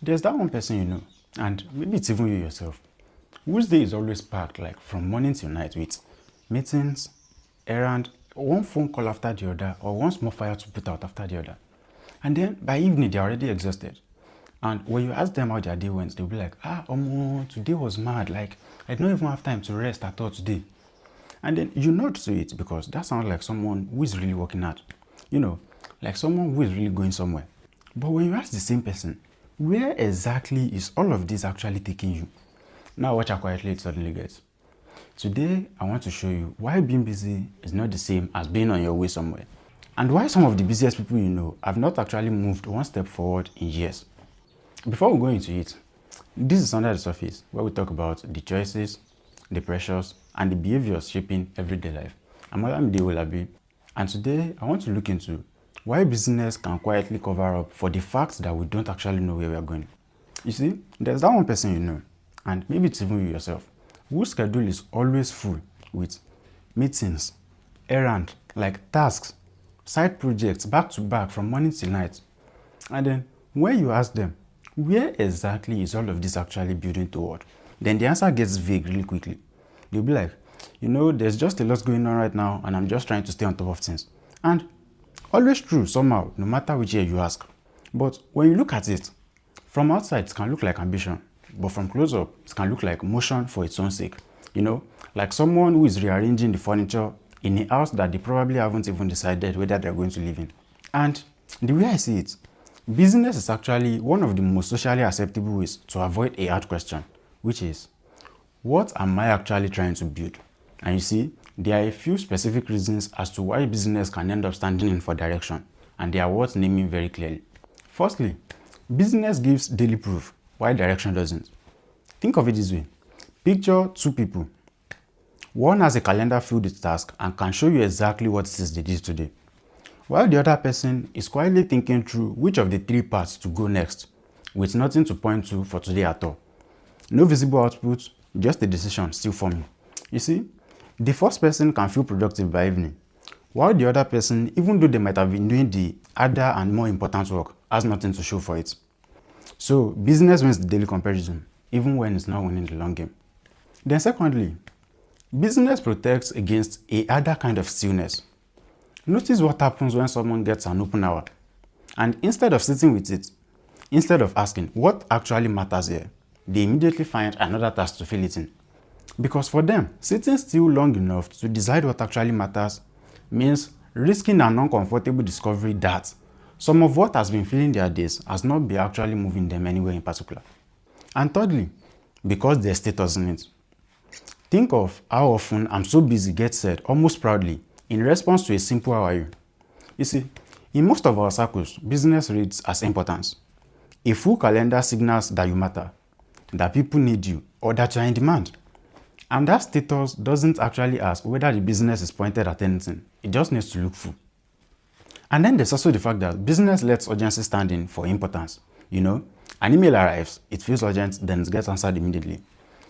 There's that one person you know, and maybe it's even you yourself, whose day is always packed, like from morning till night, with meetings, errand, one phone call after the other, or one small fire to put out after the other. And then by evening, they're already exhausted. And when you ask them how their day went, they'll be like, today was mad. Like, I don't even have time to rest at all today. And then you nod to it because that sounds like someone who is really working hard. You know, like someone who is really going somewhere. But when you ask the same person, where exactly is all of this actually taking you? Now watch how quietly it suddenly gets. Today, I want to show you why being busy is not the same as being on your way somewhere. And why some of the busiest people you know have not actually moved one step forward in years. Before we go into it, this is Under the Surface, where we talk about the choices, the pressures, and the behaviors shaping everyday life. I'm Olamide, and today I want to look into why business can quietly cover up for the fact that we don't actually know where we are going. You see, there's that one person you know, and maybe it's even you yourself, whose schedule is always full with meetings, errands, like tasks, side projects back to back from morning till night. And then when you ask them, where exactly is all of this actually building toward? Then the answer gets vague really quickly. They'll be like, there's just a lot going on right now and I'm just trying to stay on top of things. And always true somehow, no matter which year you ask. But when you look at it, from outside it can look like ambition, but from close up, it can look like motion for its own sake. Like someone who is rearranging the furniture in a house that they probably haven't even decided whether they're going to live in. And the way I see it, business is actually one of the most socially acceptable ways to avoid a hard question, which is, what am I actually trying to build? And you see, there are a few specific reasons as to why business can end up standing in for direction, and they are worth naming very clearly. Firstly, business gives daily proof, while direction doesn't. Think of it this way. Picture two people. One has a calendar filled with tasks and can show you exactly what it is they did today, while the other person is quietly thinking through which of the three parts to go next, with nothing to point to for today at all. No visible output, just a decision still forming. You see, the first person can feel productive by evening, while the other person, even though they might have been doing the other and more important work, has nothing to show for it. So business wins the daily comparison, even when it's not winning the long game. Then secondly, business protects against a other kind of stillness. Notice what happens when someone gets an open hour, and instead of sitting with it, instead of asking what actually matters here, they immediately find another task to fill it in. Because for them, sitting still long enough to decide what actually matters means risking an uncomfortable discovery that some of what has been filling their days has not been actually moving them anywhere in particular. And thirdly, because there's status in it. Think of how often "I'm so busy" gets said almost proudly in response to a simple "how are you?" You see, in most of our circles, business reads as importance. A full calendar signals that you matter, that people need you, or that you are in demand. And that status doesn't actually ask whether the business is pointed at anything. It just needs to look full. And then there's also the fact that business lets urgency stand in for importance. An email arrives, it feels urgent, then it gets answered immediately.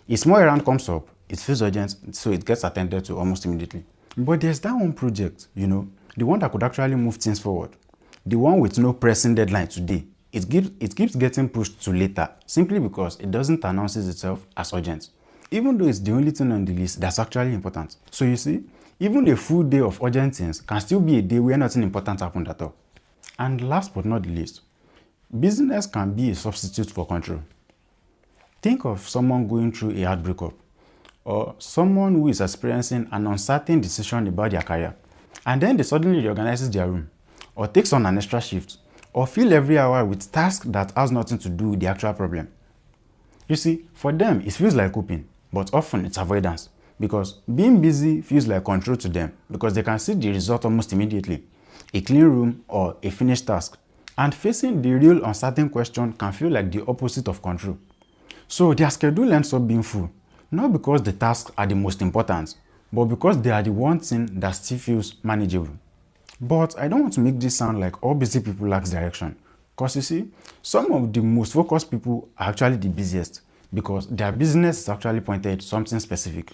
A small errand comes up, it feels urgent, so it gets attended to almost immediately. But there's that one project, the one that could actually move things forward. The one with no pressing deadline today. It keeps getting pushed to later, simply because it doesn't announce itself as urgent, even though it's the only thing on the list that's actually important. So you see, even a full day of urgent things can still be a day where nothing important happened at all. And last but not the least, business can be a substitute for control. Think of someone going through a hard breakup, or someone who is experiencing an uncertain decision about their career, and then they suddenly reorganizes their room, or takes on an extra shift, or fill every hour with tasks that has nothing to do with the actual problem. You see, for them, it feels like coping, but often it's avoidance, because being busy feels like control to them, because they can see the result almost immediately, a clean room or a finished task. And facing the real uncertain question can feel like the opposite of control. So their schedule ends up being full, not because the tasks are the most important, but because they are the one thing that still feels manageable. But I don't want to make this sound like all busy people lack direction, because you see, some of the most focused people are actually the busiest, because their business is actually pointed to something specific.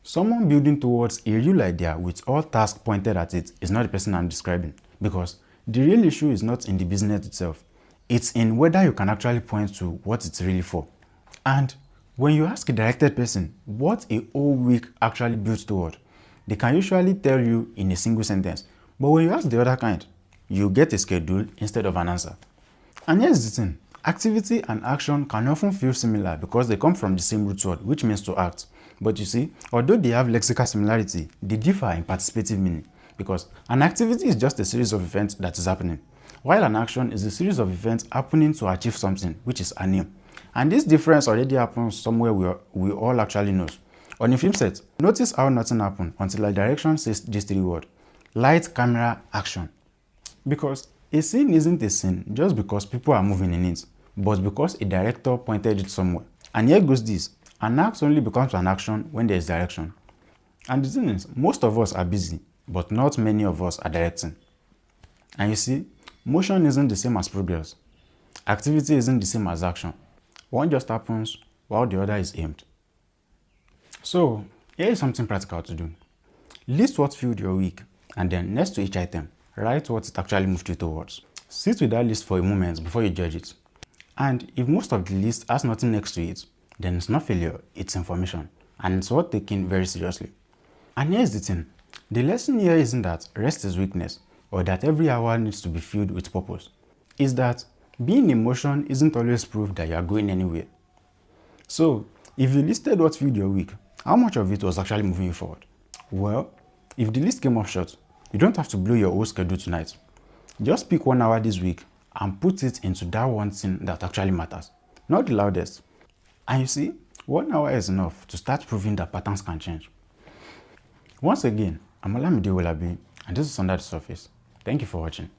Someone building towards a real idea with all tasks pointed at it is not the person I'm describing, because the real issue is not in the business itself. It's in whether you can actually point to what it's really for. And when you ask a directed person what a whole week actually builds toward, they can usually tell you in a single sentence. But when you ask the other kind, you get a schedule instead of an answer. And here's the thing. Activity and action can often feel similar because they come from the same root word, which means to act. But you see, although they have lexical similarity, they differ in participative meaning, because an activity is just a series of events that is happening, while an action is a series of events happening to achieve something, which is an aim. And this difference already happens somewhere we all actually know. On a film set, notice how nothing happened until a direction says these three words: light, camera, action. Because a scene isn't a scene just because people are moving in it, but because a director pointed it somewhere. And here goes this: an act only becomes an action when there is direction. And the thing is, most of us are busy, but not many of us are directing. And you see, motion isn't the same as progress. Activity isn't the same as action. One just happens while the other is aimed. So, here is something practical to do. List what filled your week, and then next to each item, write what it actually moved you towards. Sit with that list for a moment before you judge it. And if most of the list has nothing next to it, then it's not failure, it's information. And it's worth taking very seriously. And here's the thing. The lesson here isn't that rest is weakness, or that every hour needs to be filled with purpose. It's that being in motion isn't always proof that you are going anywhere. So, if you listed what filled your week, how much of it was actually moving you forward? Well, if the list came up short, you don't have to blow your whole schedule tonight. Just pick 1 hour this week and put it into that one thing that actually matters, not the loudest. And you see, 1 hour is enough to start proving that patterns can change. Once again, I'm Olamide, and this is Under the Surface. Thank you for watching.